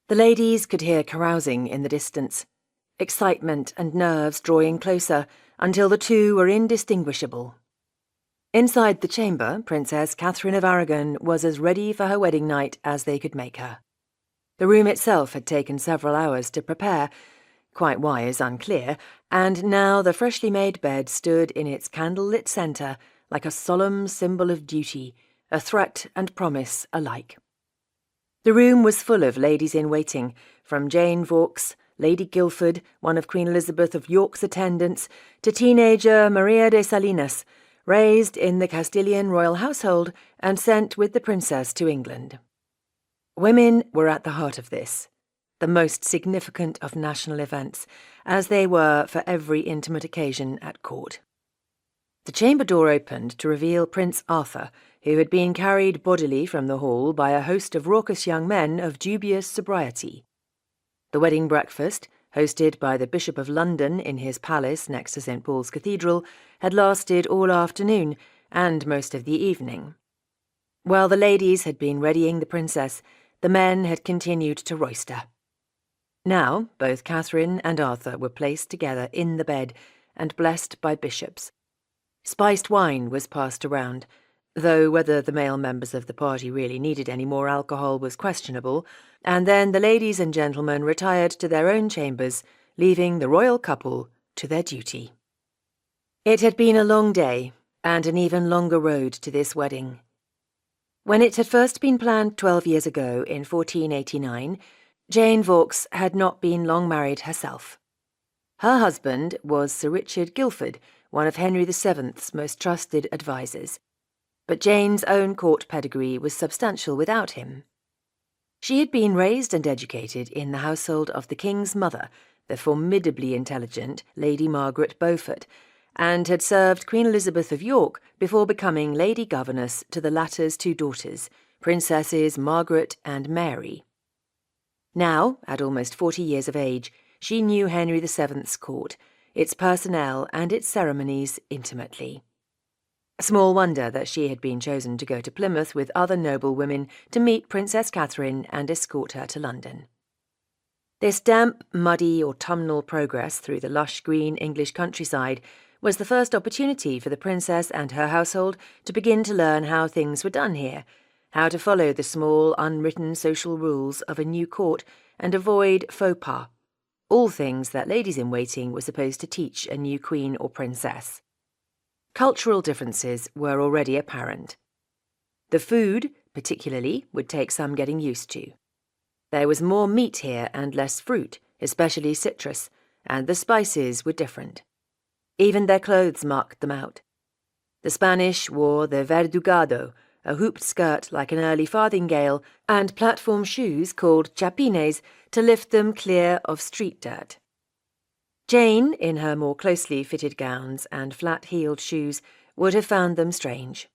The ladies could hear carousing in the distance, excitement and nerves drawing closer until the two were indistinguishable. Inside the chamber, Princess Catherine of Aragon was as ready for her wedding night as they could make her. The room itself had taken several hours to prepare, quite why is unclear, and now the freshly made bed stood in its candle-lit centre like a solemn symbol of duty, a threat and promise alike. The room was full of ladies-in-waiting, from Jane Vaux, Lady Guildford, one of Queen Elizabeth of York's attendants, to teenager María de Salinas, raised in the Castilian royal household and sent with the princess to England. Women were at the heart of this, the most significant of national events, as they were for every intimate occasion at court. The chamber door opened to reveal Prince Arthur, who had been carried bodily from the hall by a host of raucous young men of dubious sobriety. The wedding breakfast, hosted by the Bishop of London in his palace next to St. Paul's Cathedral, had lasted all afternoon and most of the evening. While the ladies had been readying the princess, the men had continued to roister. Now, both Catherine and Arthur were placed together in the bed and blessed by bishops. Spiced wine was passed around, though whether the male members of the party really needed any more alcohol was questionable, and then the ladies and gentlemen retired to their own chambers, leaving the royal couple to their duty. It had been a long day, and an even longer road to this wedding. When it had first been planned 12 years ago in 1489, Jane Vaux had not been long married herself. Her husband was Sir Richard Guildford, one of Henry VII's most trusted advisers, but Jane's own court pedigree was substantial without him. She had been raised and educated in the household of the king's mother, the formidably intelligent Lady Margaret Beaufort, and had served Queen Elizabeth of York before becoming lady governess to the latter's two daughters, Princesses Margaret and Mary. Now, at almost 40 years of age, she knew Henry VII's court, its personnel and its ceremonies intimately. Small wonder that she had been chosen to go to Plymouth with other noble women to meet Princess Catherine and escort her to London. This damp, muddy, autumnal progress through the lush green English countryside was the first opportunity for the princess and her household to begin to learn how things were done here, how to follow the small, unwritten social rules of a new court and avoid faux pas, all things that ladies-in-waiting were supposed to teach a new queen or princess. Cultural differences were already apparent. The food, particularly, would take some getting used to. There was more meat here and less fruit, especially citrus, and the spices were different. Even their clothes marked them out. The Spanish wore the verdugado, a hooped skirt like an early farthingale, and platform shoes called chaperones to lift them clear of street dirt. Jane, in her more closely fitted gowns and flat-heeled shoes, would have found them strange.